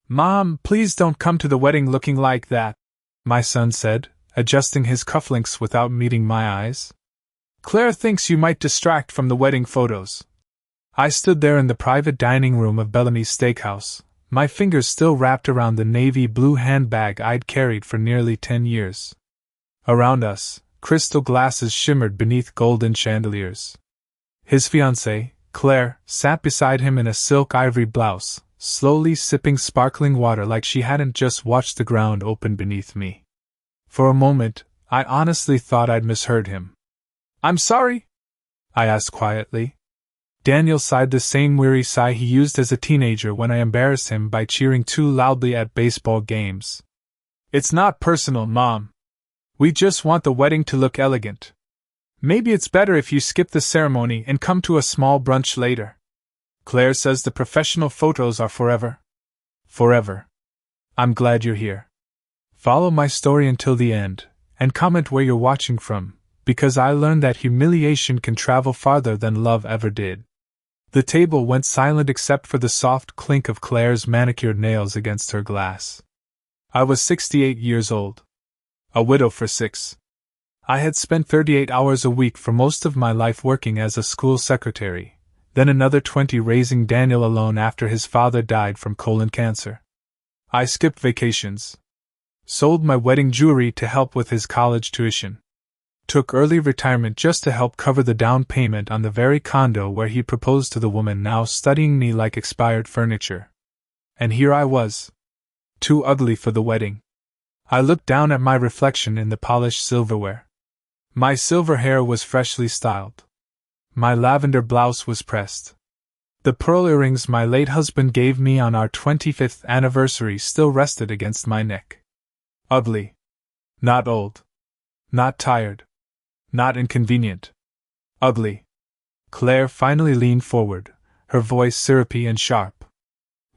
Mom, please don't come to the wedding looking like that, my son said, adjusting his cufflinks without meeting my eyes. Claire thinks you might distract from the wedding photos. I stood there in the private dining room of Bellamy's Steakhouse, my fingers still wrapped around the navy blue handbag I'd carried for nearly 10 years. Around us, crystal glasses shimmered beneath golden chandeliers. His fiancée, Claire, sat beside him in a silk ivory blouse, slowly sipping sparkling water like she hadn't just watched the ground open beneath me. For a moment, I honestly thought I'd misheard him. "I'm sorry?" I asked quietly. Daniel sighed the same weary sigh he used as a teenager when I embarrassed him by cheering too loudly at baseball games. "It's not personal, Mom. We just want the wedding to look elegant. Maybe it's better if you skip the ceremony and come to a small brunch later. Claire says the professional photos are forever." Forever. I'm glad you're here. Follow my story until the end, and comment where you're watching from, because I learned that humiliation can travel farther than love ever did. The table went silent except for the soft clink of Claire's manicured nails against her glass. I was 68 years old. A widow for 6. I had spent 38 hours a week for most of my life working as a school secretary, then another 20 raising Daniel alone after his father died from colon cancer. I skipped vacations. Sold my wedding jewelry to help with his college tuition. Took early retirement just to help cover the down payment on the very condo where he proposed to the woman now studying me like expired furniture. And here I was. Too ugly for the wedding. I looked down at my reflection in the polished silverware. My silver hair was freshly styled. My lavender blouse was pressed. The pearl earrings my late husband gave me on our 25th anniversary still rested against my neck. Ugly. Not old. Not tired. Not inconvenient. Ugly. Claire finally leaned forward, her voice syrupy and sharp.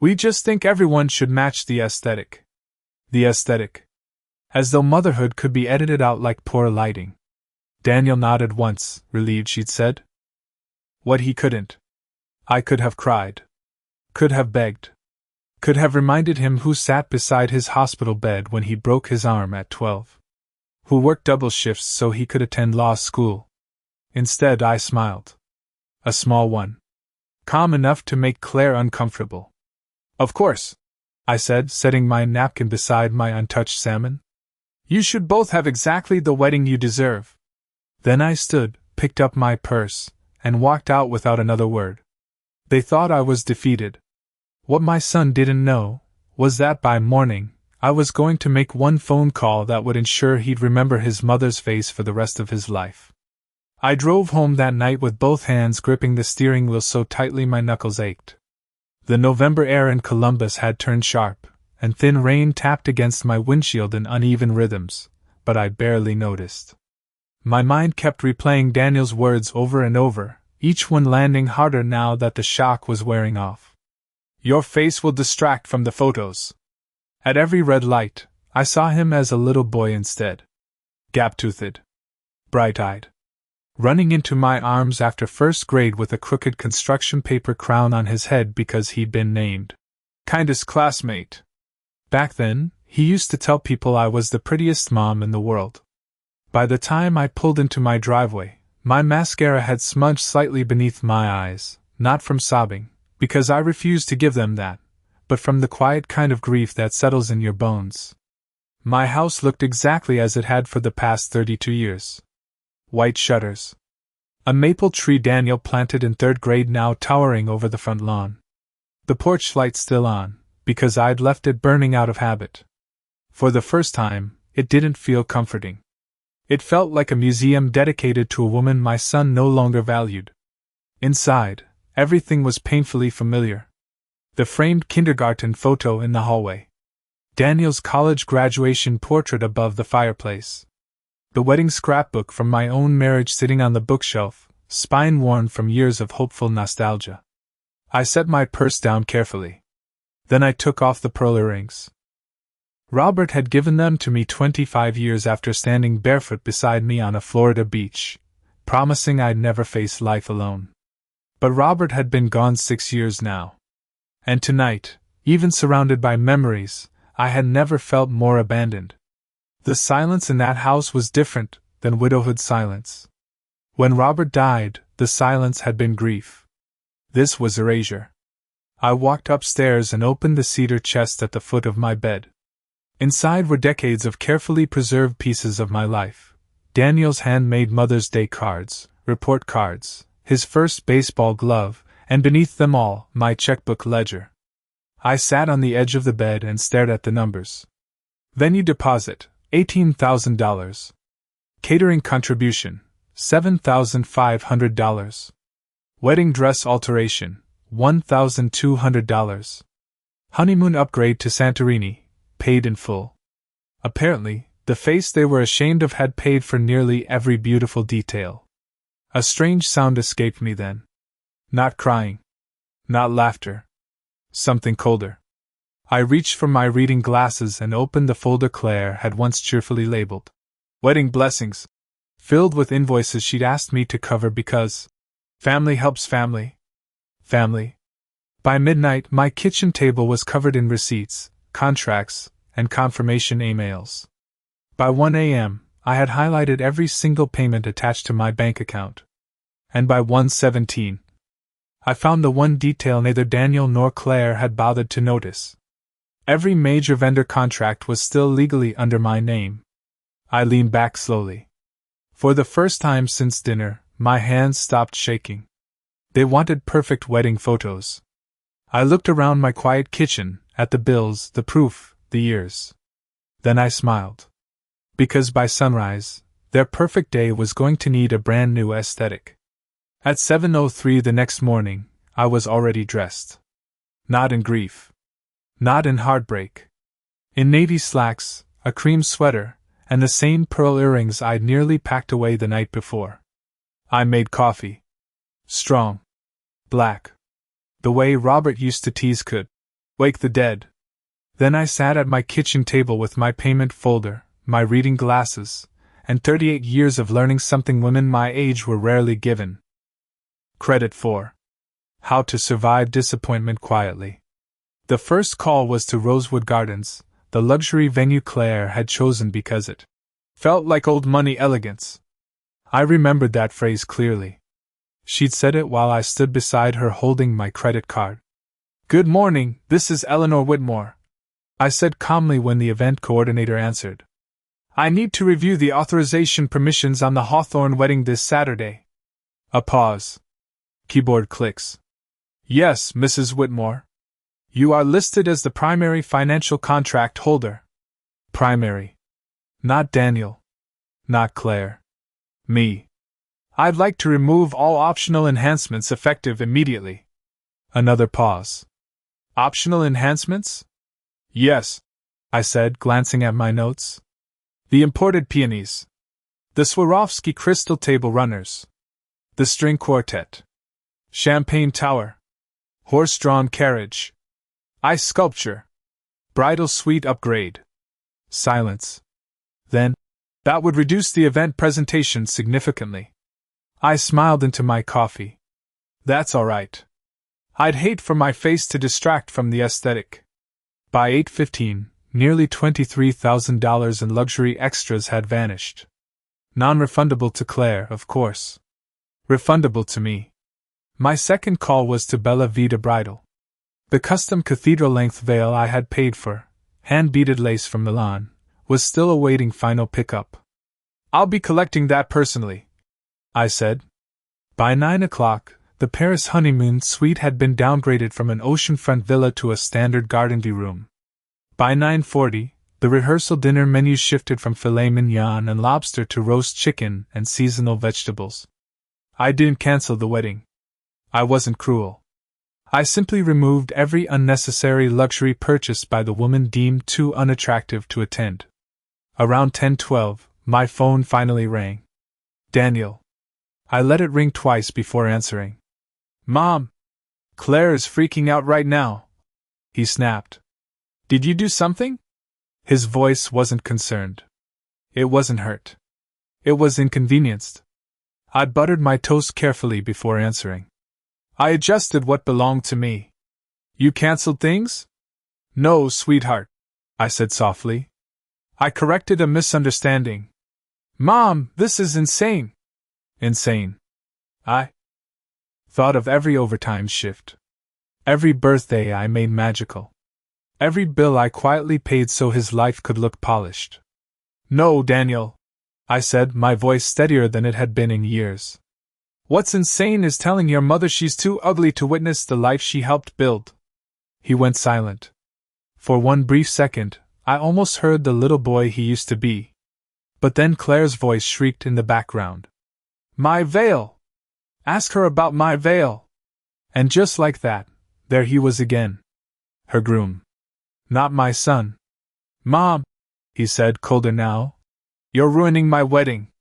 "We just think everyone should match the aesthetic." The aesthetic. As though motherhood could be edited out like poor lighting. Daniel nodded once, relieved she'd said what he couldn't. I could have cried. Could have begged. Could have reminded him who sat beside his hospital bed when he broke his arm at 12. Who worked double shifts so he could attend law school. Instead, I smiled. A small one. Calm enough to make Claire uncomfortable. "Of course," I said, setting my napkin beside my untouched salmon. "You should both have exactly the wedding you deserve." Then I stood, picked up my purse, and walked out without another word. They thought I was defeated. What my son didn't know was that by morning, I was going to make one phone call that would ensure he'd remember his mother's face for the rest of his life. I drove home that night with both hands gripping the steering wheel so tightly my knuckles ached. The November air in Columbus had turned sharp, and thin rain tapped against my windshield in uneven rhythms, but I barely noticed. My mind kept replaying Daniel's words over and over, each one landing harder now that the shock was wearing off. "Your face will distract from the photos." At every red light, I saw him as a little boy instead. Gap-toothed. Bright-eyed. Running into my arms after first grade with a crooked construction paper crown on his head because he'd been named kindest classmate. Back then, he used to tell people I was the prettiest mom in the world. By the time I pulled into my driveway, my mascara had smudged slightly beneath my eyes, not from sobbing, because I refused to give them that, but from the quiet kind of grief that settles in your bones. My house looked exactly as it had for the past 32 years. White shutters. A maple tree Daniel planted in 3rd grade now towering over the front lawn. The porch light still on, because I'd left it burning out of habit. For the first time, it didn't feel comforting. It felt like a museum dedicated to a woman my son no longer valued. Inside, everything was painfully familiar. The framed kindergarten photo in the hallway. Daniel's college graduation portrait above the fireplace. The wedding scrapbook from my own marriage sitting on the bookshelf, spine-worn from years of hopeful nostalgia. I set my purse down carefully. Then I took off the pearl earrings. Robert had given them to me 25 years after standing barefoot beside me on a Florida beach, promising I'd never face life alone. But Robert had been gone 6 years now. And tonight, Even surrounded by memories, I had never felt more abandoned. The silence in that house was different than widowhood silence. When Robert died, the silence had been grief. This was erasure. I walked upstairs and opened the cedar chest at the foot of my bed. Inside were decades of carefully preserved pieces of my life. Daniel's handmade Mother's Day cards, report cards, his first baseball glove, and beneath them all, my checkbook ledger. I sat on the edge of the bed and stared at the numbers. Venue deposit, $18,000. Catering contribution, $7,500. Wedding dress alteration, $1,200. Honeymoon upgrade to Santorini, paid in full. Apparently, the face they were ashamed of had paid for nearly every beautiful detail. A strange sound escaped me then. Not crying. Not laughter. Something colder. I reached for my reading glasses and opened the folder Claire had once cheerfully labeled Wedding Blessings, filled with invoices she'd asked me to cover because family helps family. Family. By midnight, my kitchen table was covered in receipts, contracts, and confirmation emails. By 1 a.m., I had highlighted every single payment attached to my bank account. And by 1:17, I found the one detail neither Daniel nor Claire had bothered to notice. Every major vendor contract was still legally under my name. I leaned back slowly. For the first time since dinner, my hands stopped shaking. They wanted perfect wedding photos. I looked around my quiet kitchen, at the bills, the proof, the years. Then I smiled. Because by sunrise, their perfect day was going to need a brand new aesthetic. At 7:03 the next morning, I was already dressed. Not in grief. Not in heartbreak. In navy slacks, a cream sweater, and the same pearl earrings I'd nearly packed away the night before. I made coffee. Strong. Black. The way Robert used to tease could wake the dead. Then I sat at my kitchen table with my payment folder, my reading glasses, and 38 years of learning something women my age were rarely given credit for. How to survive disappointment quietly. The first call was to Rosewood Gardens, the luxury venue Claire had chosen because it felt like old money elegance. I remembered that phrase clearly. She'd said it while I stood beside her holding my credit card. "Good morning, this is Eleanor Whitmore," I said calmly when the event coordinator answered. "I need to review the authorization permissions on the Hawthorne wedding this Saturday." A pause. Keyboard clicks. "Yes, Mrs. Whitmore. You are listed as the primary financial contract holder." Primary. Not Daniel. Not Claire. Me. "I'd like to remove all optional enhancements effective immediately." Another pause. "Optional enhancements?" "Yes," I said, glancing at my notes. "The imported peonies. The Swarovski crystal table runners. The string quartet. Champagne tower. Horse-drawn carriage. Ice sculpture. Bridal suite upgrade." Silence. Then, "That would reduce the event presentation significantly." I smiled into my coffee. "That's all right. I'd hate for my face to distract from the aesthetic." By 8:15, nearly $23,000 in luxury extras had vanished. Non-refundable to Claire, of course. Refundable to me. My second call was to Bella Vita Bridal. The custom cathedral-length veil I had paid for, hand-beaded lace from Milan, was still awaiting final pickup. "I'll be collecting that personally," I said. By 9 o'clock, the Paris honeymoon suite had been downgraded from an oceanfront villa to a standard garden view room. By 9:40, the rehearsal dinner menu shifted from filet mignon and lobster to roast chicken and seasonal vegetables. I didn't cancel the wedding. I wasn't cruel. I simply removed every unnecessary luxury purchased by the woman deemed too unattractive to attend. Around 10:12, my phone finally rang. "Daniel." I let it ring twice before answering. "Mom! Claire is freaking out right now," he snapped. "Did you do something?" His voice wasn't concerned. It wasn't hurt. It was inconvenienced. I buttered my toast carefully before answering. "I adjusted what belonged to me." "You canceled things?" No, sweetheart, I said softly. I corrected a misunderstanding. Mom, this is insane. Insane. I thought of every overtime shift. Every birthday I made magical. Every bill I quietly paid so his life could look polished. No, Daniel, I said, my voice steadier than it had been in years. What's insane is telling your mother she's too ugly to witness the life she helped build. He went silent. For one brief second, I almost heard the little boy he used to be. But then Claire's voice shrieked in the background. My veil! Ask her about my veil! And just like that, there he was again. Her groom. Not my son. Mom, he said, colder now. You're ruining my wedding.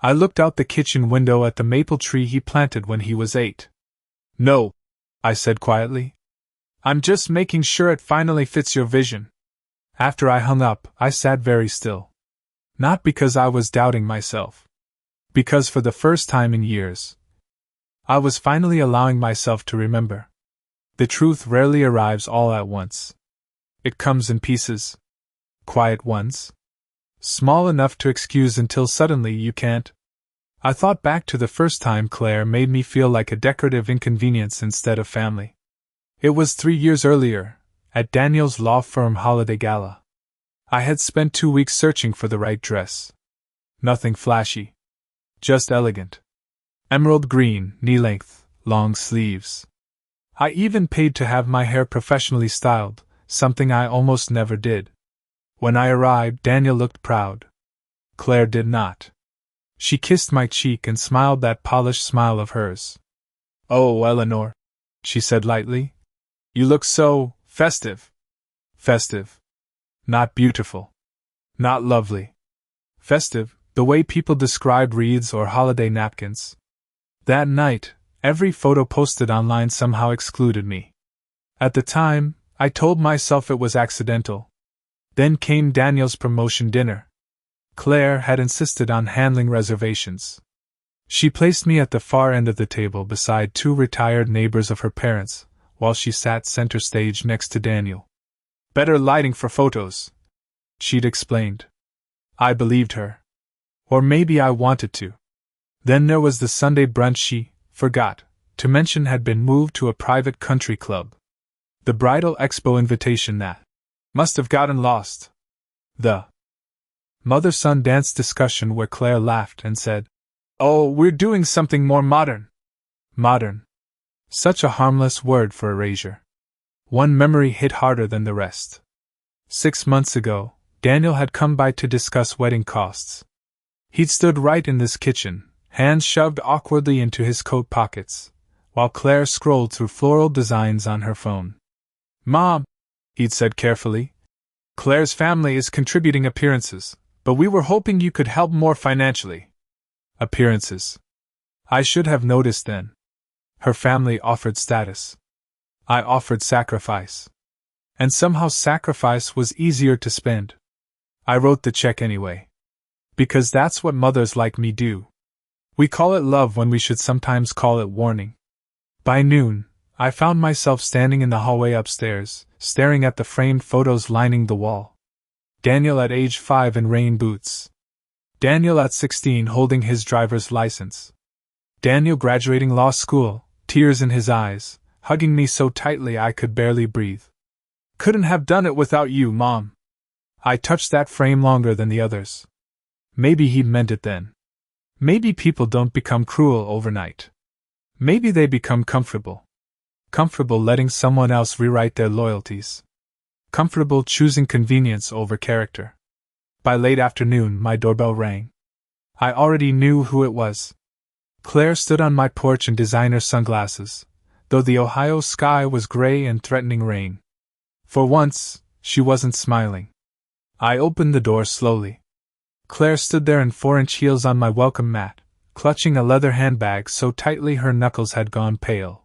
I looked out the kitchen window at the maple tree he planted when he was 8. No, I said quietly. I'm just making sure it finally fits your vision. After I hung up, I sat very still. Not because I was doubting myself. Because for the first time in years, I was finally allowing myself to remember. The truth rarely arrives all at once. It comes in pieces. Quiet ones. Small enough to excuse until suddenly you can't. I thought back to the first time Claire made me feel like a decorative inconvenience instead of family. It was 3 years earlier, at Daniel's law firm holiday gala. I had spent 2 weeks searching for the right dress. Nothing flashy. Just elegant. Emerald green, knee-length, long sleeves. I even paid to have my hair professionally styled, something I almost never did. When I arrived, Daniel looked proud. Claire did not. She kissed my cheek and smiled that polished smile of hers. Oh, Eleanor, she said lightly. You look so festive. Festive. Not beautiful. Not lovely. Festive, the way people describe wreaths or holiday napkins. That night, every photo posted online somehow excluded me. At the time, I told myself it was accidental. Then came Daniel's promotion dinner. Claire had insisted on handling reservations. She placed me at the far end of the table beside 2 retired neighbors of her parents, while she sat center stage next to Daniel. Better lighting for photos, she'd explained. I believed her. Or maybe I wanted to. Then there was the Sunday brunch she forgot to mention had been moved to a private country club. The bridal expo invitation that must have gotten lost. The mother-son dance discussion where Claire laughed and said, Oh, we're doing something more modern. Modern. Such a harmless word for erasure. One memory hit harder than the rest. 6 months ago, Daniel had come by to discuss wedding costs. He'd stood right in this kitchen, hands shoved awkwardly into his coat pockets, while Claire scrolled through floral designs on her phone. Mom, he'd said carefully, Claire's family is contributing appearances, but we were hoping you could help more financially. Appearances. I should have noticed then. Her family offered status. I offered sacrifice. And somehow sacrifice was easier to spend. I wrote the check anyway. Because that's what mothers like me do. We call it love when we should sometimes call it warning. By noon, I found myself standing in the hallway upstairs, staring at the framed photos lining the wall. Daniel at age 5 in rain boots. Daniel at 16 holding his driver's license. Daniel graduating law school, tears in his eyes, hugging me so tightly I could barely breathe. Couldn't have done it without you, Mom. I touched that frame longer than the others. Maybe he meant it then. Maybe people don't become cruel overnight. Maybe they become comfortable. Comfortable letting someone else rewrite their loyalties. Comfortable choosing convenience over character. By late afternoon, my doorbell rang. I already knew who it was. Claire stood on my porch in designer sunglasses, though the Ohio sky was gray and threatening rain. For once, she wasn't smiling. I opened the door slowly. Claire stood there in 4-inch heels on my welcome mat, clutching a leather handbag so tightly her knuckles had gone pale.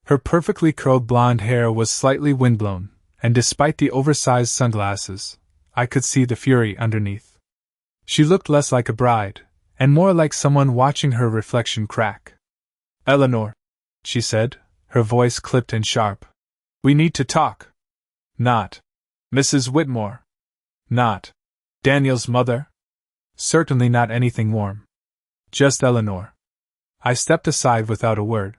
Her perfectly curled blonde hair was slightly windblown, and despite the oversized sunglasses, I could see the fury underneath. She looked less like a bride, and more like someone watching her reflection crack. Eleanor, she said, her voice clipped and sharp. We need to talk. Not Mrs. Whitmore. Not Daniel's mother? Certainly not anything warm. Just Eleanor. I stepped aside without a word.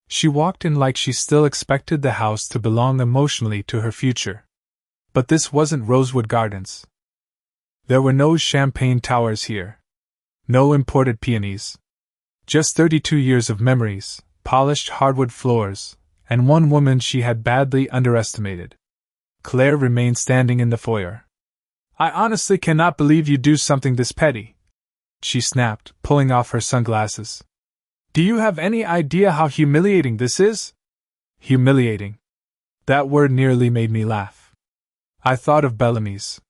She walked in like she still expected the house to belong emotionally to her future. But this wasn't Rosewood Gardens. There were no champagne towers here. No imported peonies. Just 32 years of memories, polished hardwood floors, and one woman she had badly underestimated. Claire remained standing in the foyer. I honestly cannot believe you do something this petty, she snapped, pulling off her sunglasses. Do you have any idea how humiliating this is? Humiliating. That word nearly made me laugh. I thought of Bellamy's.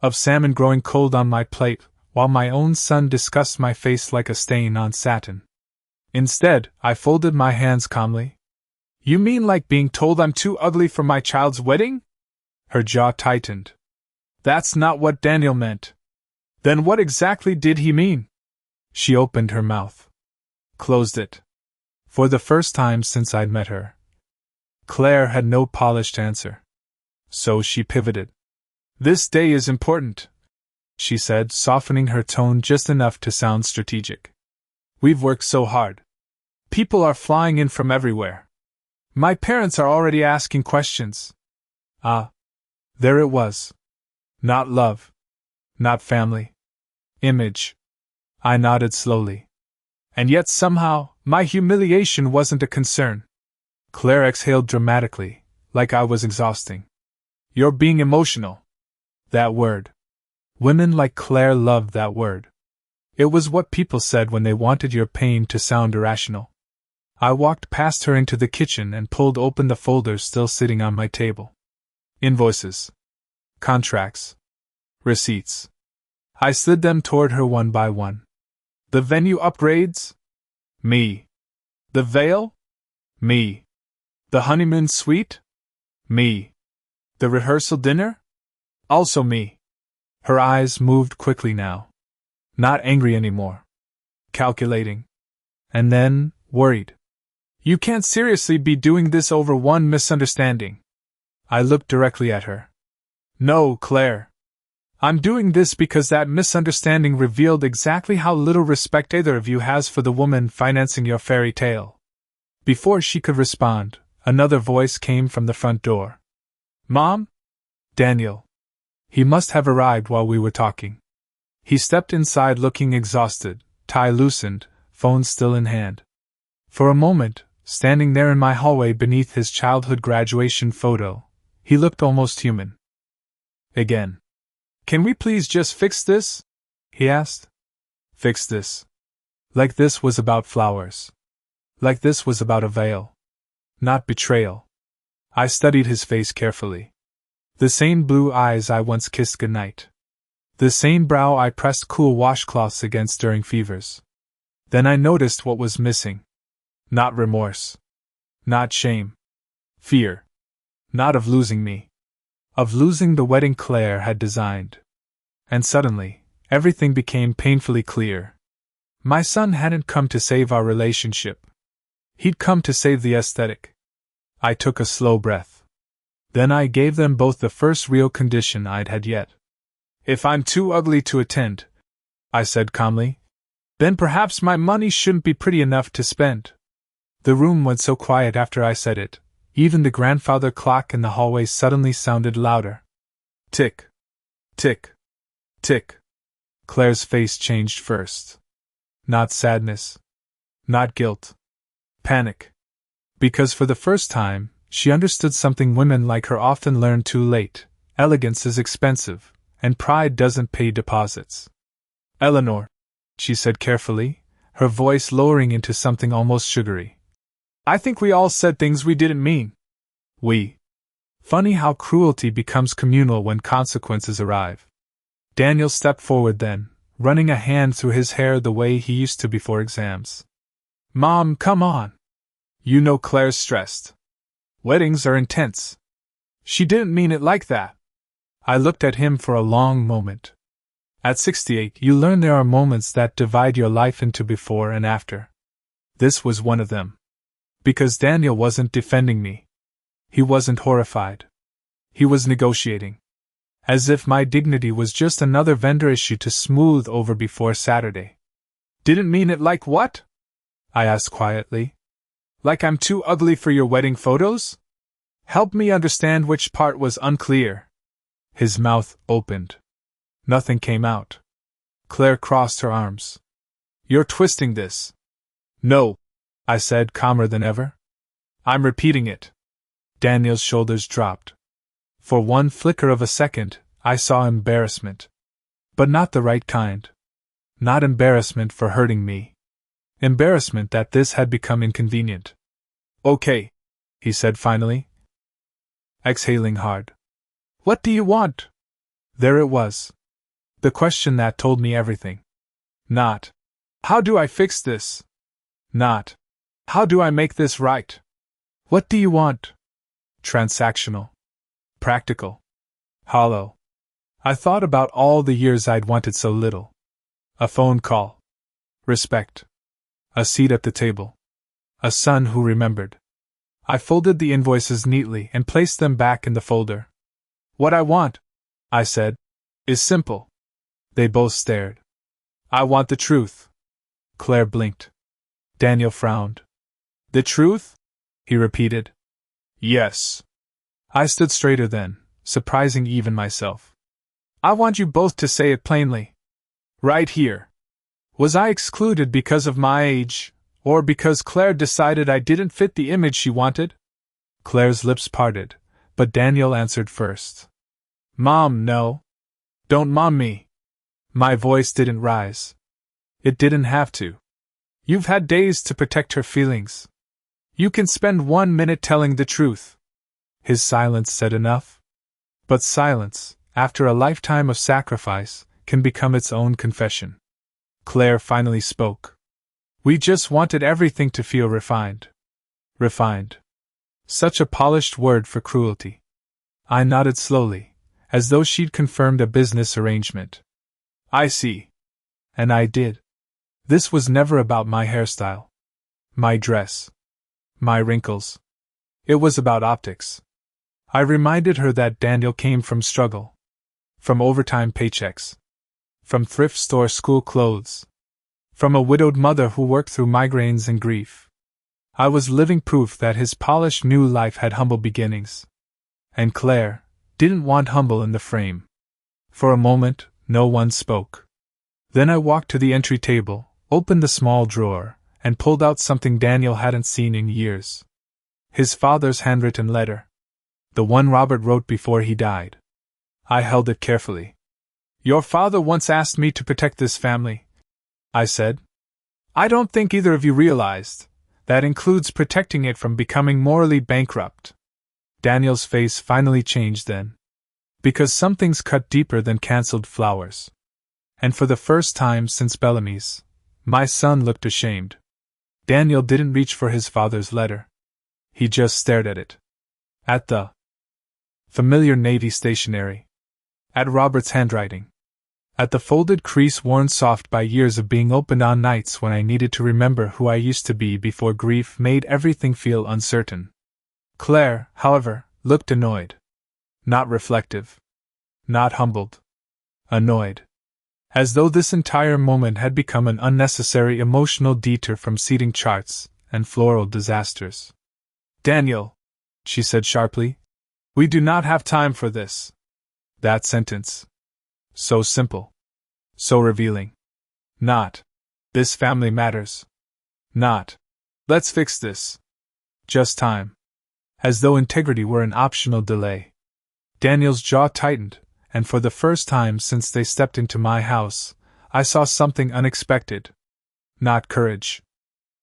Of salmon growing cold on my plate, while my own son discussed my face like a stain on satin. Instead, I folded my hands calmly. You mean like being told I'm too ugly for my child's wedding? Her jaw tightened. That's not what Daniel meant. Then what exactly did he mean? She opened her mouth. Closed it. For the first time since I'd met her. Claire had no polished answer. So she pivoted. This day is important, she said, softening her tone just enough to sound strategic. We've worked so hard. People are flying in from everywhere. My parents are already asking questions. Ah. There it was. Not love. Not family. Image. I nodded slowly. And yet somehow, my humiliation wasn't a concern. Claire exhaled dramatically, like I was exhausting. You're being emotional. That word. Women like Claire loved that word. It was what people said when they wanted your pain to sound irrational. I walked past her into the kitchen and pulled open the folders still sitting on my table. Invoices. Contracts. Receipts. I slid them toward her one by one. The venue upgrades? Me. The veil? Me. The honeymoon suite? Me. The rehearsal dinner? Also me. Her eyes moved quickly now. Not angry anymore. Calculating. And then, worried. You can't seriously be doing this over one misunderstanding. I looked directly at her. No, Claire. I'm doing this because that misunderstanding revealed exactly how little respect either of you has for the woman financing your fairy tale. Before she could respond, another voice came from the front door. Mom? Daniel. He must have arrived while we were talking. He stepped inside looking exhausted, tie loosened, phone still in hand. For a moment, standing there in my hallway beneath his childhood graduation photo, he looked almost human. Again. Can we please just fix this? He asked. Fix this. Like this was about flowers. Like this was about a veil. Not betrayal. I studied his face carefully. The same blue eyes I once kissed goodnight. The same brow I pressed cool washcloths against during fevers. Then I noticed what was missing. Not remorse. Not shame. Fear. Not of losing me. Of losing the wedding Claire had designed. And suddenly, everything became painfully clear. My son hadn't come to save our relationship. He'd come to save the aesthetic. I took a slow breath. Then I gave them both the first real condition I'd had yet. If I'm too ugly to attend, I said calmly, then perhaps my money shouldn't be pretty enough to spend. The room went so quiet after I said it, even the grandfather clock in the hallway suddenly sounded louder. Tick. Tick. Tick. Claire's face changed first. Not sadness. Not guilt. Panic. Because for the first time, she understood something women like her often learn too late. Elegance is expensive, and pride doesn't pay deposits. Eleanor, she said carefully, her voice lowering into something almost sugary. I think we all said things we didn't mean. We. Funny how cruelty becomes communal when consequences arrive. Daniel stepped forward then, running a hand through his hair the way he used to before exams. Mom, come on. You know Claire's stressed. Weddings are intense. She didn't mean it like that. I looked at him for a long moment. At 68, you learn there are moments that divide your life into before and after. This was one of them. Because Daniel wasn't defending me. He wasn't horrified. He was negotiating. As if my dignity was just another vendor issue to smooth over before Saturday. Didn't mean it like what? I asked quietly. Like I'm too ugly for your wedding photos? Help me understand which part was unclear. His mouth opened. Nothing came out. Claire crossed her arms. You're twisting this. No, I said, calmer than ever. I'm repeating it. Daniel's shoulders dropped. For one flicker of a second, I saw embarrassment. But not the right kind. Not embarrassment for hurting me. Embarrassment that this had become inconvenient. Okay, he said finally, exhaling hard. What do you want? There it was. The question that told me everything. Not, how do I fix this? Not, how do I make this right? What do you want? Transactional. Practical. Hollow. I thought about all the years I'd wanted so little. A phone call. Respect. A seat at the table. A son who remembered. I folded the invoices neatly and placed them back in the folder. What I want, I said, is simple. They both stared. I want the truth. Claire blinked. Daniel frowned. The truth? He repeated. Yes. I stood straighter then, surprising even myself. I want you both to say it plainly. Right here. Was I excluded because of my age, or because Claire decided I didn't fit the image she wanted? Claire's lips parted, but Daniel answered first. Mom, no. Don't mom me. My voice didn't rise. It didn't have to. You've had days to protect her feelings. You can spend 1 minute telling the truth. His silence said enough. But silence, after a lifetime of sacrifice, can become its own confession. Claire finally spoke. We just wanted everything to feel refined. Refined. Such a polished word for cruelty. I nodded slowly, as though she'd confirmed a business arrangement. I see. And I did. This was never about my hairstyle. My dress. My wrinkles. It was about optics. I reminded her that Daniel came from struggle. From overtime paychecks. From thrift store school clothes. From a widowed mother who worked through migraines and grief. I was living proof that his polished new life had humble beginnings. And Claire didn't want humble in the frame. For a moment, no one spoke. Then I walked to the entry table, opened the small drawer, and pulled out something Daniel hadn't seen in years. His father's handwritten letter. The one Robert wrote before he died. I held it carefully. Your father once asked me to protect this family, I said. I don't think either of you realized. That includes protecting it from becoming morally bankrupt. Daniel's face finally changed then. Because some things cut deeper than cancelled flowers. And for the first time since Bellamy's, my son looked ashamed. Daniel didn't reach for his father's letter. He just stared at it. At the familiar Navy stationery. At Robert's handwriting. At the folded crease worn soft by years of being opened on nights when I needed to remember who I used to be before grief made everything feel uncertain. Claire, however, looked annoyed. Not reflective. Not humbled. Annoyed. As though this entire moment had become an unnecessary emotional detour from seating charts and floral disasters. Daniel, she said sharply, we do not have time for this. That sentence. So simple. So revealing. Not, this family matters. Not, let's fix this. Just time. As though integrity were an optional delay. Daniel's jaw tightened, and for the first time since they stepped into my house, I saw something unexpected. Not courage.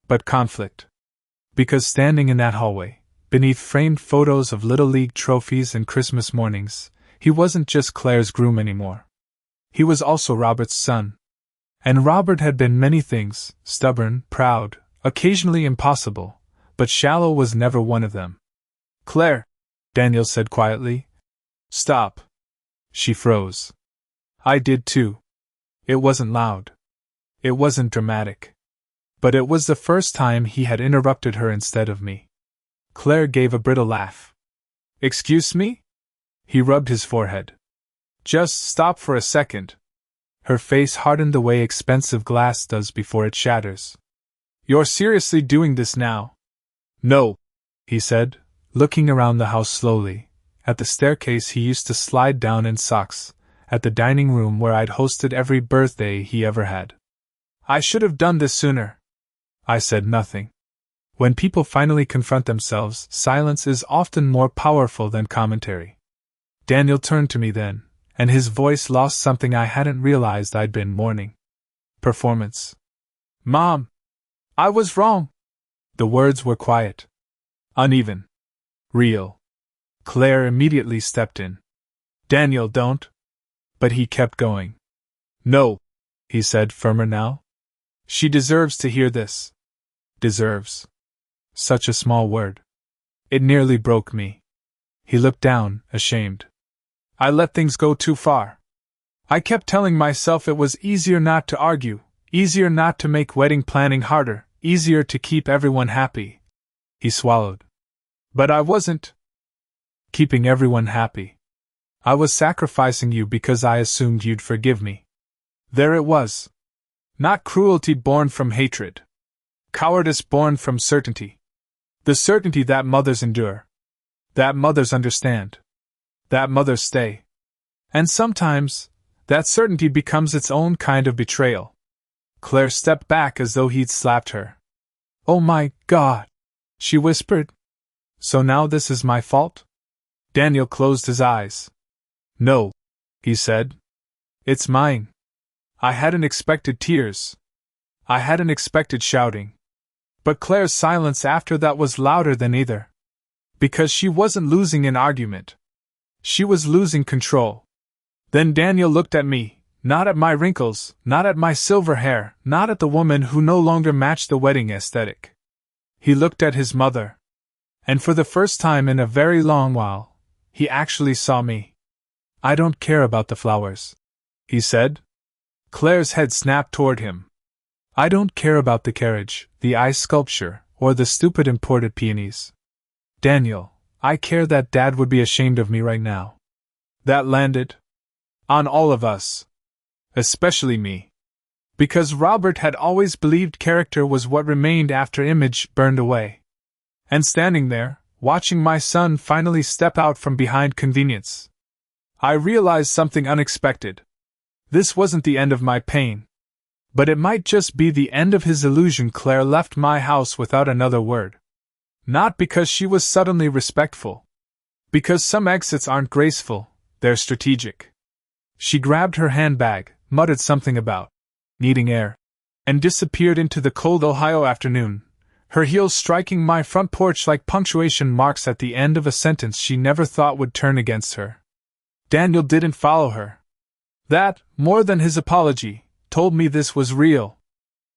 But conflict. Because standing in that hallway, beneath framed photos of Little League trophies and Christmas mornings, he wasn't just Claire's groom anymore. He was also Robert's son. And Robert had been many things, stubborn, proud, occasionally impossible, but shallow was never one of them. Claire, Daniel said quietly. Stop. She froze. I did too. It wasn't loud. It wasn't dramatic. But it was the first time he had interrupted her instead of me. Claire gave a brittle laugh. Excuse me? He rubbed his forehead. Just stop for a second. Her face hardened the way expensive glass does before it shatters. You're seriously doing this now? No, he said, looking around the house slowly, at the staircase he used to slide down in socks, at the dining room where I'd hosted every birthday he ever had. I should have done this sooner. I said nothing. When people finally confront themselves, silence is often more powerful than commentary. Daniel turned to me then, and his voice lost something I hadn't realized I'd been mourning. Performance. Mom! I was wrong! The words were quiet. Uneven. Real. Claire immediately stepped in. Daniel, don't. But he kept going. No, he said, firmer now. She deserves to hear this. Deserves. Such a small word. It nearly broke me. He looked down, ashamed. I let things go too far. I kept telling myself it was easier not to argue, easier not to make wedding planning harder, easier to keep everyone happy. He swallowed. But I wasn't keeping everyone happy. I was sacrificing you because I assumed you'd forgive me. There it was. Not cruelty born from hatred. Cowardice born from certainty. The certainty that mothers endure. That mothers understand. That mothers stay. And sometimes, that certainty becomes its own kind of betrayal. Claire stepped back as though he'd slapped her. Oh my God! She whispered. So now this is my fault? Daniel closed his eyes. No, he said. It's mine. I hadn't expected tears. I hadn't expected shouting. But Claire's silence after that was louder than either. Because she wasn't losing an argument. She was losing control. Then Daniel looked at me, not at my wrinkles, not at my silver hair, not at the woman who no longer matched the wedding aesthetic. He looked at his mother. And for the first time in a very long while, he actually saw me. I don't care about the flowers, he said. Claire's head snapped toward him. I don't care about the carriage, the ice sculpture, or the stupid imported peonies. Daniel, I care that Dad would be ashamed of me right now. That landed on all of us. Especially me. Because Robert had always believed character was what remained after image burned away. And standing there, watching my son finally step out from behind convenience, I realized something unexpected. This wasn't the end of my pain. But it might just be the end of his illusion. Claire left my house without another word. Not because she was suddenly respectful. Because some exits aren't graceful, they're strategic. She grabbed her handbag, muttered something about needing air, and disappeared into the cold Ohio afternoon, her heels striking my front porch like punctuation marks at the end of a sentence she never thought would turn against her. Daniel didn't follow her. That, more than his apology, told me this was real.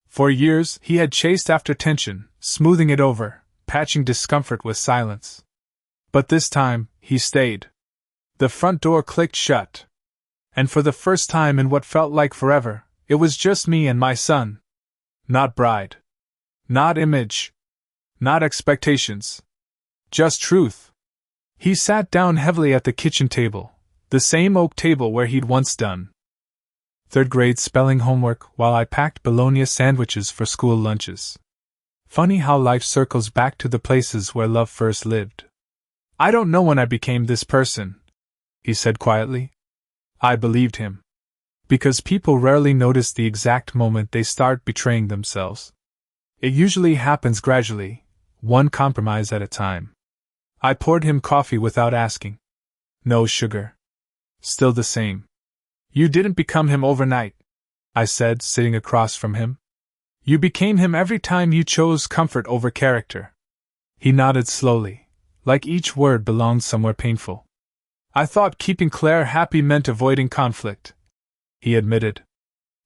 For years he had chased after tension, smoothing it over, patching discomfort with silence. But this time, he stayed. The front door clicked shut. And for the first time in what felt like forever, it was just me and my son. Not bride. Not image. Not expectations. Just truth. He sat down heavily at the kitchen table, the same oak table where he'd once done third grade spelling homework while I packed bologna sandwiches for school lunches. Funny how life circles back to the places where love first lived. I don't know when I became this person, he said quietly. I believed him. Because people rarely notice the exact moment they start betraying themselves. It usually happens gradually, one compromise at a time. I poured him coffee without asking. No sugar. Still the same. You didn't become him overnight, I said, sitting across from him. You became him every time you chose comfort over character. He nodded slowly, like each word belonged somewhere painful. I thought keeping Claire happy meant avoiding conflict, he admitted.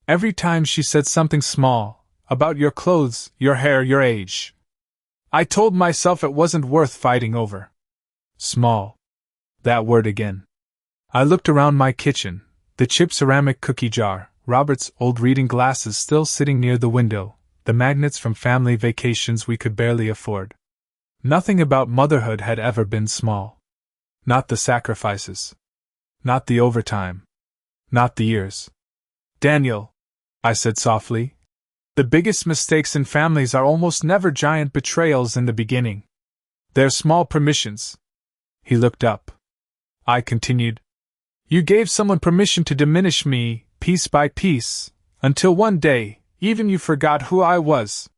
Every time she said something small, about your clothes, your hair, your age, I told myself it wasn't worth fighting over. Small. That word again. I looked around my kitchen, the chipped ceramic cookie jar, Robert's old reading glasses still sitting near the window, the magnets from family vacations we could barely afford. Nothing about motherhood had ever been small. Not the sacrifices. Not the overtime. Not the years. Daniel, I said softly, the biggest mistakes in families are almost never giant betrayals in the beginning. They're small permissions. He looked up. I continued. You gave someone permission to diminish me, piece by piece, until one day, even you forgot who I was.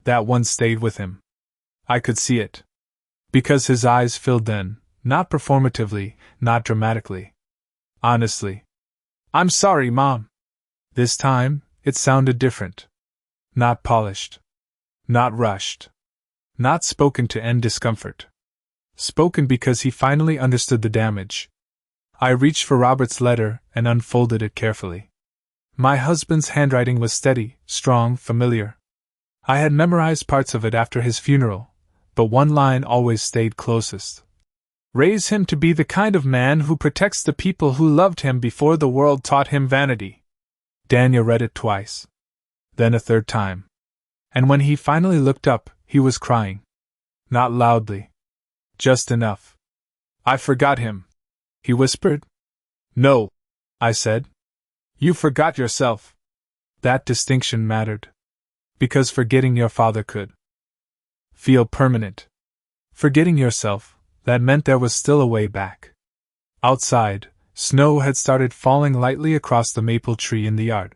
That one stayed with him. I could see it. Because his eyes filled then, not performatively, not dramatically. Honestly. I'm sorry, Mom. This time, it sounded different. Not polished. Not rushed. Not spoken to end discomfort. Spoken because he finally understood the damage. I reached for Robert's letter and unfolded it carefully. My husband's handwriting was steady, strong, familiar. I had memorized parts of it after his funeral, but one line always stayed closest. Raise him to be the kind of man who protects the people who loved him before the world taught him vanity. Daniel read it twice. Then a third time. And when he finally looked up, he was crying. Not loudly. Just enough. I forgot him, he whispered. No, I said. You forgot yourself. That distinction mattered. Because forgetting your father could feel permanent. Forgetting yourself, that meant there was still a way back. Outside, snow had started falling lightly across the maple tree in the yard.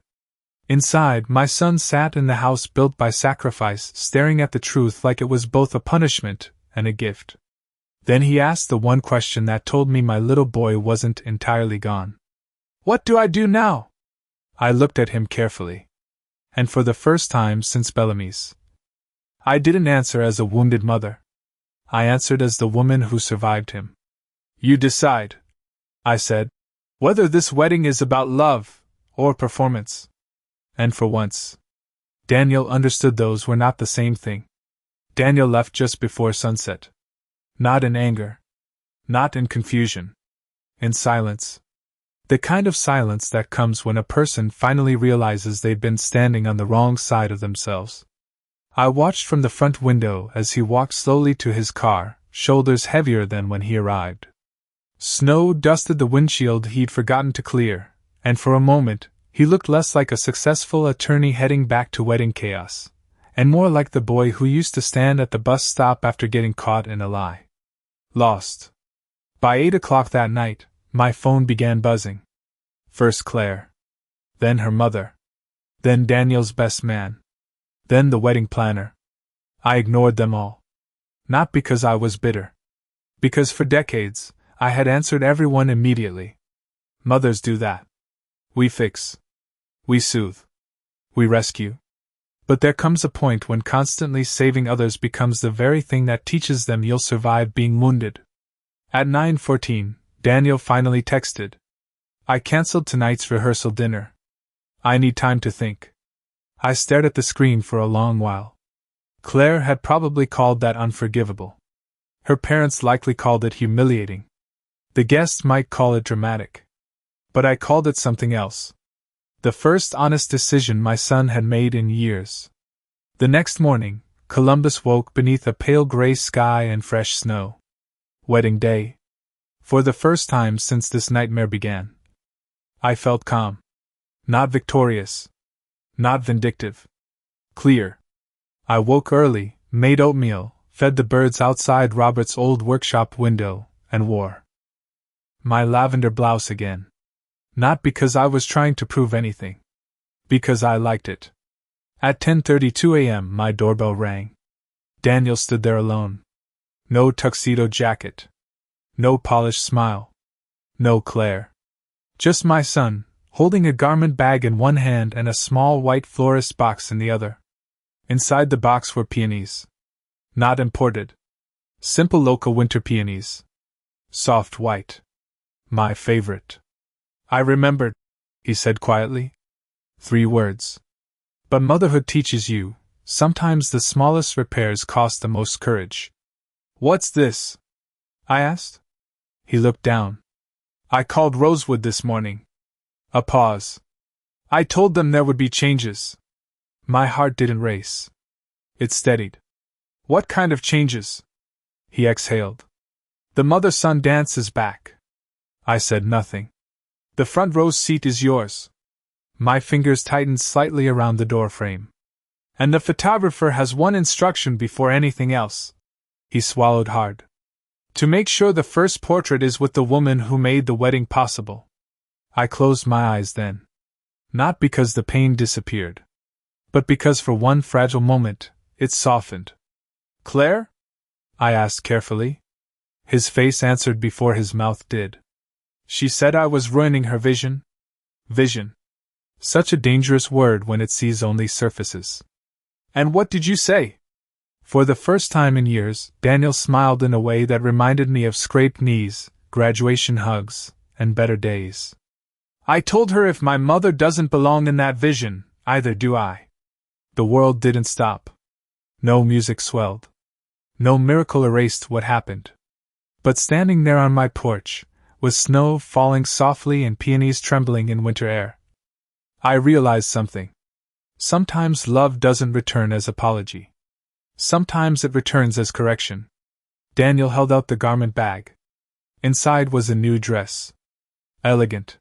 Inside, my son sat in the house built by sacrifice, staring at the truth like it was both a punishment and a gift. Then he asked the one question that told me my little boy wasn't entirely gone. What do I do now? I looked at him carefully. And for the first time since Bellamy's, I didn't answer as a wounded mother. I answered as the woman who survived him. You decide, I said, whether this wedding is about love or performance. And for once, Daniel understood those were not the same thing. Daniel left just before sunset. Not in anger. Not in confusion. In silence. The kind of silence that comes when a person finally realizes they've been standing on the wrong side of themselves. I watched from the front window as he walked slowly to his car, shoulders heavier than when he arrived. Snow dusted the windshield he'd forgotten to clear, and for a moment, he looked less like a successful attorney heading back to wedding chaos, and more like the boy who used to stand at the bus stop after getting caught in a lie. Lost. By 8 o'clock that night, my phone began buzzing. First Claire. Then her mother. Then Daniel's best man. Then the wedding planner. I ignored them all. Not because I was bitter. Because for decades, I had answered everyone immediately. Mothers do that. We fix. We soothe. We rescue. But there comes a point when constantly saving others becomes the very thing that teaches them you'll survive being wounded. At 9:14, Daniel finally texted. I canceled tonight's rehearsal dinner. I need time to think. I stared at the screen for a long while. Claire had probably called that unforgivable. Her parents likely called it humiliating. The guests might call it dramatic. But I called it something else. The first honest decision my son had made in years. The next morning, Columbus woke beneath a pale gray sky and fresh snow. Wedding day. For the first time since this nightmare began. I felt calm. Not victorious. Not vindictive. Clear. I woke early, made oatmeal, fed the birds outside Robert's old workshop window, and wore my lavender blouse again. Not because I was trying to prove anything. Because I liked it. At 10:32 a.m. my doorbell rang. Daniel stood there alone. No tuxedo jacket. No polished smile. No Claire. Just my son, holding a garment bag in one hand and a small white florist box in the other. Inside the box were peonies. Not imported. Simple local winter peonies. Soft white. My favorite. I remembered, he said quietly. 3 words. But motherhood teaches you, sometimes the smallest repairs cost the most courage. What's this? I asked. He looked down. I called Rosewood this morning. A pause. I told them there would be changes. My heart didn't race. It steadied. What kind of changes? He exhaled. The mother-son dance is back. I said nothing. The front row seat is yours. My fingers tightened slightly around the door frame. And the photographer has one instruction before anything else. He swallowed hard. To make sure the first portrait is with the woman who made the wedding possible. I closed my eyes then. Not because the pain disappeared, but because for one fragile moment, it softened. Claire? I asked carefully. His face answered before his mouth did. She said I was ruining her vision. Vision. Such a dangerous word when it sees only surfaces. And what did you say? For the first time in years, Daniel smiled in a way that reminded me of scraped knees, graduation hugs, and better days. I told her if my mother doesn't belong in that vision, either do I. The world didn't stop. No music swelled. No miracle erased what happened. But standing there on my porch, with snow falling softly and peonies trembling in winter air, I realized something. Sometimes love doesn't return as apology. Sometimes it returns as correction. Daniel held out the garment bag. Inside was a new dress. Elegant.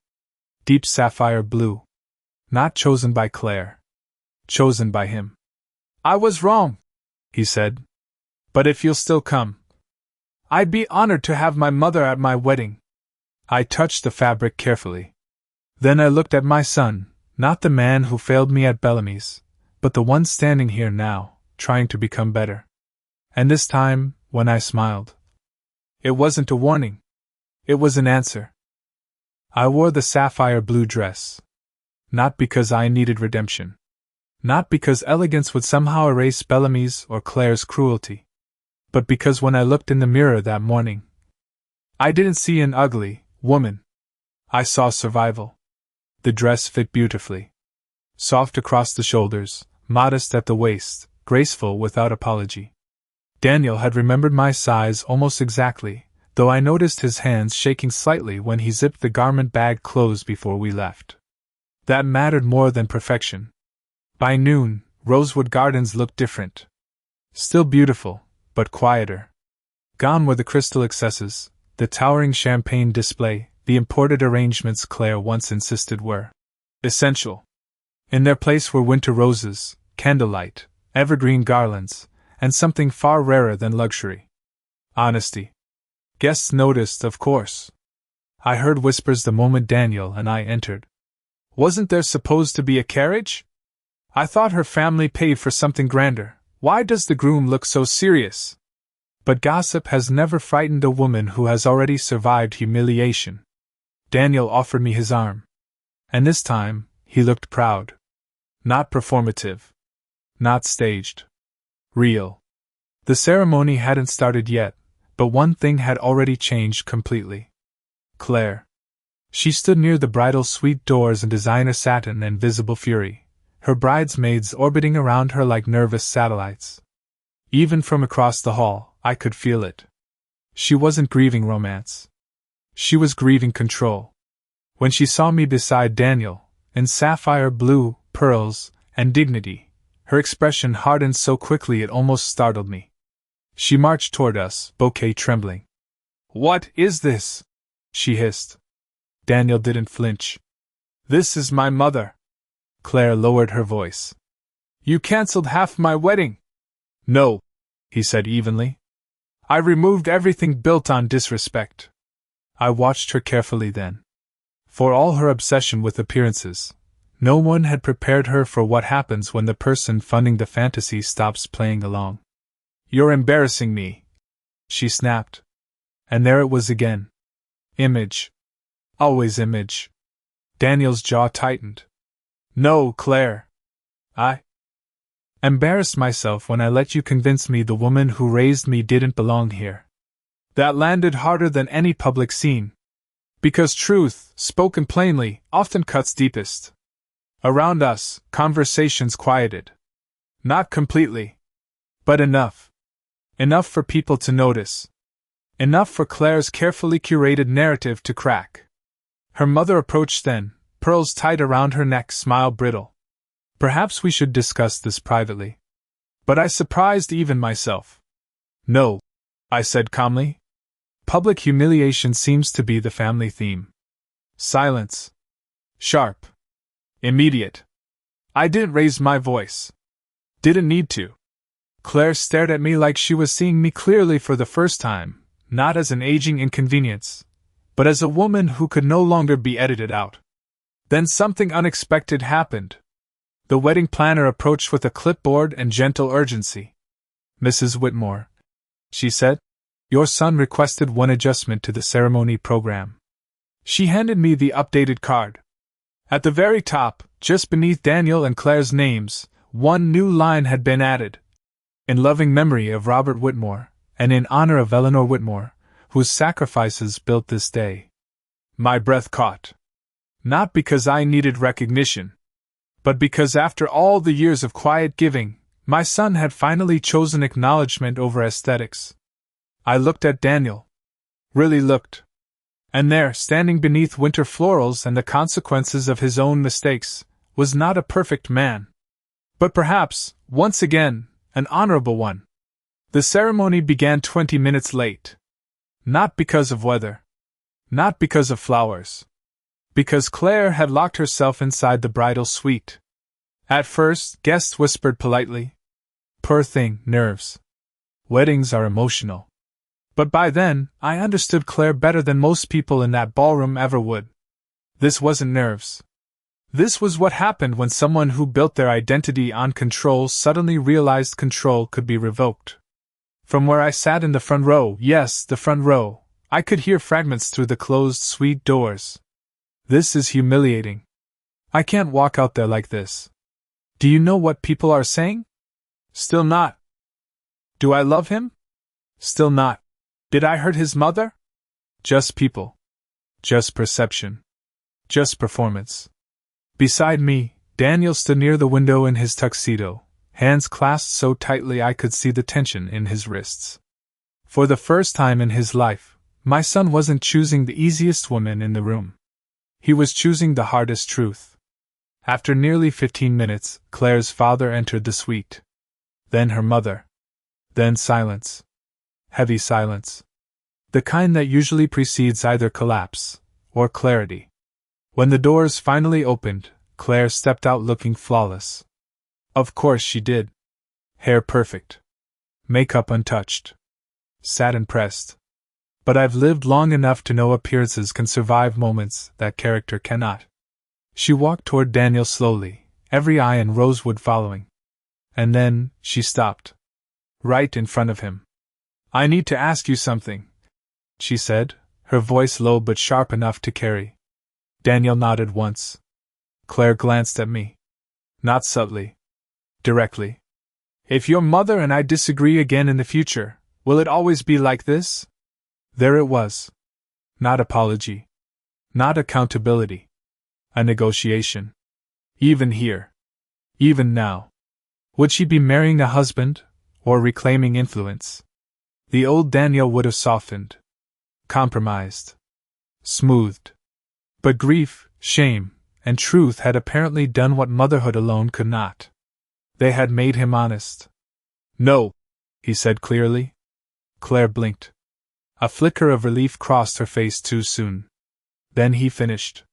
Deep sapphire blue. Not chosen by Claire. Chosen by him. I was wrong, he said. But if you'll still come, I'd be honored to have my mother at my wedding. I touched the fabric carefully. Then I looked at my son, not the man who failed me at Bellamy's, but the one standing here now, trying to become better. And this time, when I smiled, it wasn't a warning. It was an answer. I wore the sapphire blue dress. Not because I needed redemption. Not because elegance would somehow erase Bellamy's or Claire's cruelty. But because when I looked in the mirror that morning, I didn't see an ugly woman. I saw survival. The dress fit beautifully. Soft across the shoulders, modest at the waist, graceful without apology. Daniel had remembered my size almost exactly, though I noticed his hands shaking slightly when he zipped the garment bag closed before we left. That mattered more than perfection. By noon, Rosewood Gardens looked different. Still beautiful, but quieter. Gone were the crystal excesses, the towering champagne display, the imported arrangements Claire once insisted were essential. In their place were winter roses, candlelight, evergreen garlands, and something far rarer than luxury. Honesty. Guests noticed, of course. I heard whispers the moment Daniel and I entered. Wasn't there supposed to be a carriage? I thought her family paid for something grander. Why does the groom look so serious? But gossip has never frightened a woman who has already survived humiliation. Daniel offered me his arm. And this time, he looked proud. Not performative. Not staged. Real. The ceremony hadn't started yet, but one thing had already changed completely. Claire. She stood near the bridal suite doors in designer satin and visible fury, her bridesmaids orbiting around her like nervous satellites. Even from across the hall, I could feel it. She wasn't grieving romance. She was grieving control. When she saw me beside Daniel, in sapphire blue, pearls, and dignity, her expression hardened so quickly it almost startled me. She marched toward us, bouquet trembling. "What is this?" she hissed. Daniel didn't flinch. "This is my mother." Claire lowered her voice. "You cancelled half my wedding." "No," he said evenly. "I removed everything built on disrespect." I watched her carefully then. For all her obsession with appearances, no one had prepared her for what happens when the person funding the fantasy stops playing along. "You're embarrassing me," she snapped. And there it was again. Image. Always image. Daniel's jaw tightened. "No, Claire. I embarrassed myself when I let you convince me the woman who raised me didn't belong here. That landed harder than any public scene. Because truth, spoken plainly, often cuts deepest. Around us, conversations quieted. Not completely. But enough. Enough for people to notice. Enough for Claire's carefully curated narrative to crack. Her mother approached then, pearls tight around her neck, smile brittle. "Perhaps we should discuss this privately." But I surprised even myself. "No," I said calmly. "Public humiliation seems to be the family theme. Silence. Sharp. Immediate. I didn't raise my voice. Didn't need to. Claire stared at me like she was seeing me clearly for the first time, not as an aging inconvenience, but as a woman who could no longer be edited out. Then something unexpected happened. The wedding planner approached with a clipboard and gentle urgency. "Mrs. Whitmore," she said, "your son requested one adjustment to the ceremony program." She handed me the updated card. At the very top, just beneath Daniel and Claire's names, one new line had been added. "In loving memory of Robert Whitmore, and in honor of Eleanor Whitmore, whose sacrifices built this day." My breath caught. Not because I needed recognition, but because after all the years of quiet giving, my son had finally chosen acknowledgement over aesthetics. I looked at Daniel. Really looked. And there, standing beneath winter florals and the consequences of his own mistakes, was not a perfect man. But perhaps, once again, an honorable one. The ceremony began 20 minutes late. Not because of weather. Not because of flowers. Because Claire had locked herself inside the bridal suite. At first, guests whispered politely, "Poor thing, nerves. Weddings are emotional." But by then, I understood Claire better than most people in that ballroom ever would. This wasn't nerves. This was what happened when someone who built their identity on control suddenly realized control could be revoked. From where I sat in the front row, yes, the front row, I could hear fragments through the closed suite doors. "This is humiliating. I can't walk out there like this. Do you know what people are saying? Still not. Do I love him? Still not. Did I hurt his mother? Just people. Just perception. Just performance." Beside me, Daniel stood near the window in his tuxedo, hands clasped so tightly I could see the tension in his wrists. For the first time in his life, my son wasn't choosing the easiest woman in the room. He was choosing the hardest truth. After nearly 15 minutes, Claire's father entered the suite. Then her mother. Then silence. Heavy silence. The kind that usually precedes either collapse or clarity. When the doors finally opened, Claire stepped out looking flawless. Of course she did. Hair perfect. Makeup untouched. Sat impressed. But I've lived long enough to know appearances can survive moments that character cannot. She walked toward Daniel slowly, every eye and rosewood following. And then, she stopped. Right in front of him. "I need to ask you something," she said, her voice low but sharp enough to carry. Daniel nodded once. Claire glanced at me. Not subtly. Directly. "If your mother and I disagree again in the future, will it always be like this?" There it was. Not apology. Not accountability. A negotiation. Even here. Even now. Would she be marrying a husband, or reclaiming influence? The old Daniel would have softened. Compromised. Smoothed. But grief, shame, and truth had apparently done what motherhood alone could not. They had made him honest. "No," he said clearly. Claire blinked. A flicker of relief crossed her face too soon. Then he finished.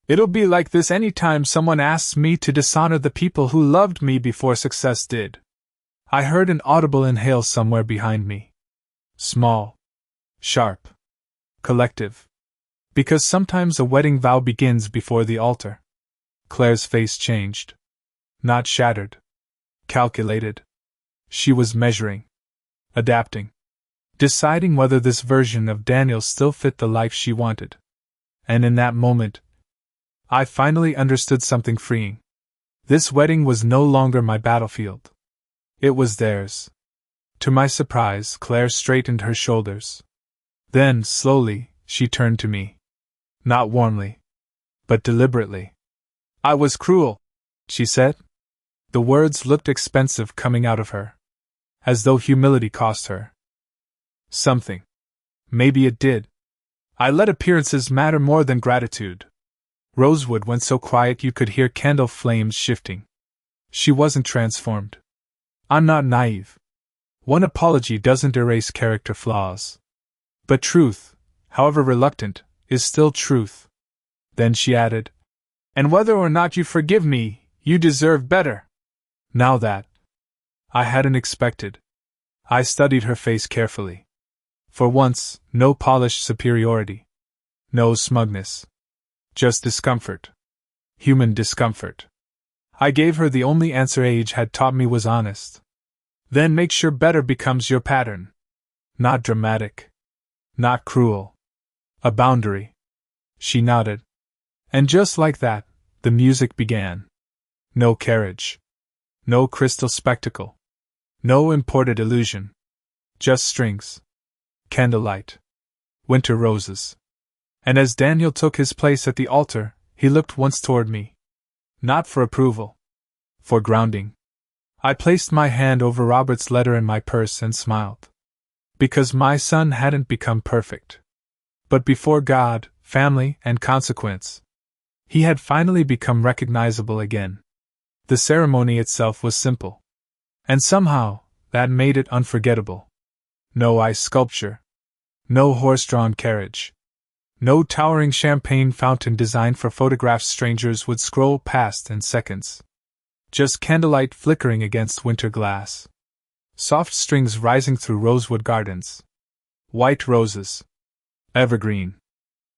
"It'll be like this any time someone asks me to dishonor the people who loved me before success did." I heard an audible inhale somewhere behind me. Small. Sharp. Collective. Because sometimes a wedding vow begins before the altar. Claire's face changed. Not shattered. Calculated. She was measuring. Adapting. Deciding whether this version of Daniel still fit the life she wanted. And in that moment, I finally understood something freeing. This wedding was no longer my battlefield. It was theirs. To my surprise, Claire straightened her shoulders. Then, slowly, she turned to me. Not warmly, but deliberately. "I was cruel," she said. The words looked expensive coming out of her. As though humility cost her something. Maybe it did. I let appearances matter more than gratitude. Rosewood went so quiet you could hear candle flames shifting. She wasn't transformed. I'm not naive. One apology doesn't erase character flaws. But truth, however reluctant, is still truth. Then she added, "And whether or not you forgive me, you deserve better." Now that I hadn't expected. I studied her face carefully. For once, no polished superiority. No smugness. Just discomfort. Human discomfort. I gave her the only answer age had taught me was honest. Then make sure better becomes your pattern. Not dramatic. Not cruel. A boundary. She nodded. And just like that, the music began. No carriage. No crystal spectacle. No imported illusion. Just strings. Candlelight. Winter roses. And as Daniel took his place at the altar, he looked once toward me. Not for approval. For grounding. I placed my hand over Robert's letter in my purse and smiled. Because my son hadn't become perfect. But before God, family, and consequence, he had finally become recognizable again. The ceremony itself was simple. And somehow, that made it unforgettable. No ice sculpture. No horse-drawn carriage. No towering champagne fountain designed for photographs strangers would scroll past in seconds. Just candlelight flickering against winter glass. Soft strings rising through rosewood gardens. White roses. Evergreen.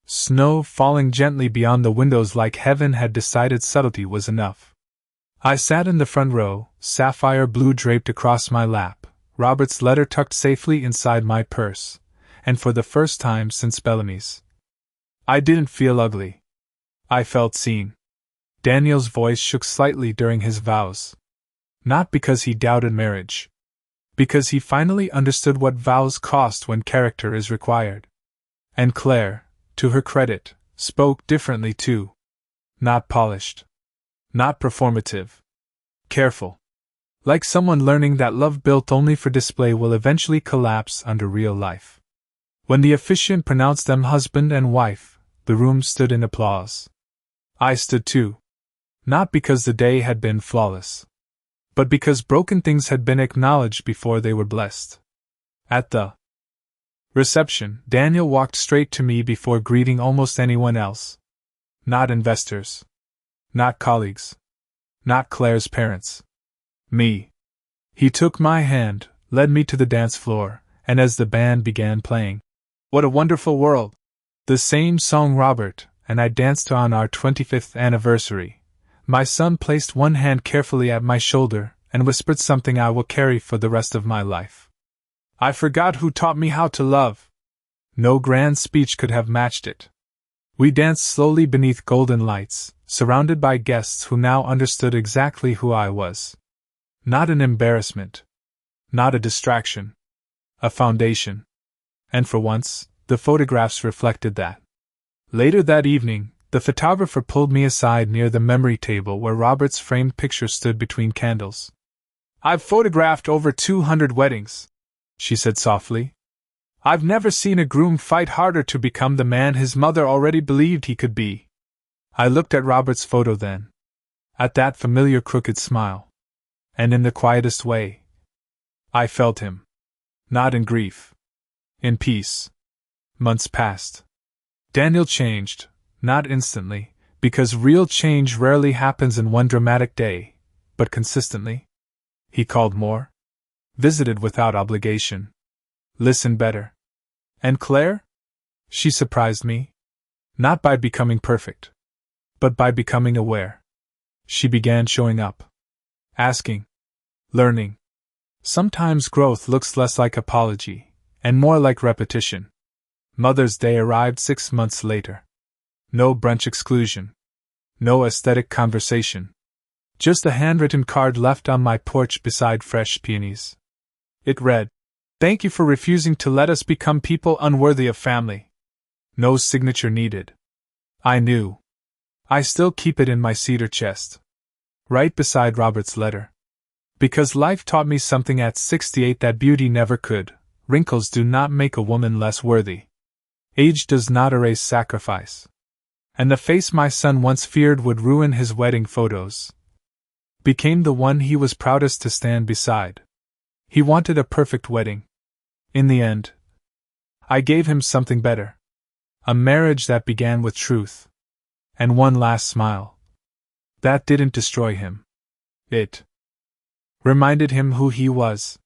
Snow falling gently beyond the windows like heaven had decided subtlety was enough. I sat in the front row, sapphire blue draped across my lap, Robert's letter tucked safely inside my purse, and for the first time since Bellamy's, I didn't feel ugly. I felt seen. Daniel's voice shook slightly during his vows. Not because he doubted marriage. Because he finally understood what vows cost when character is required. And Claire, to her credit, spoke differently too. Not polished. Not performative. Careful. Like someone learning that love built only for display will eventually collapse under real life. When the officiant pronounced them husband and wife, the room stood in applause. I stood too. Not because the day had been flawless, but because broken things had been acknowledged before they were blessed. At the reception, Daniel walked straight to me before greeting almost anyone else. Not investors. Not colleagues. Not Claire's parents. Me. He took my hand, led me to the dance floor, and as the band began playing, "What a Wonderful World," the same song Robert and I danced on our 25th anniversary, my son placed one hand carefully at my shoulder and whispered something I will carry for the rest of my life. I forgot who taught me how to love. No grand speech could have matched it. We danced slowly beneath golden lights, surrounded by guests who now understood exactly who I was. Not an embarrassment. Not a distraction. A foundation. And for once, the photographs reflected that. Later that evening, the photographer pulled me aside near the memory table where Robert's framed picture stood between candles. "I've photographed over 200 weddings," she said softly. "I've never seen a groom fight harder to become the man his mother already believed he could be." I looked at Robert's photo then. At that familiar crooked smile. And in the quietest way, I felt him. Not in grief. In peace. Months passed. Daniel changed, not instantly, because real change rarely happens in one dramatic day, but consistently. He called more. Visited without obligation. Listened better. And Claire? She surprised me. Not by becoming perfect, but by becoming aware. She began showing up. Asking. Learning. Sometimes growth looks less like apology, and more like repetition. Mother's Day arrived 6 months later. No brunch exclusion. No aesthetic conversation. Just a handwritten card left on my porch beside fresh peonies. It read, "Thank you for refusing to let us become people unworthy of family." No signature needed. I knew. I still keep it in my cedar chest. Right beside Robert's letter. Because life taught me something at 68 that beauty never could. Wrinkles do not make a woman less worthy. Age does not erase sacrifice. And the face my son once feared would ruin his wedding photos became the one he was proudest to stand beside. He wanted a perfect wedding. In the end, I gave him something better. A marriage that began with truth. and one last smile. That didn't destroy him. It reminded him who he was.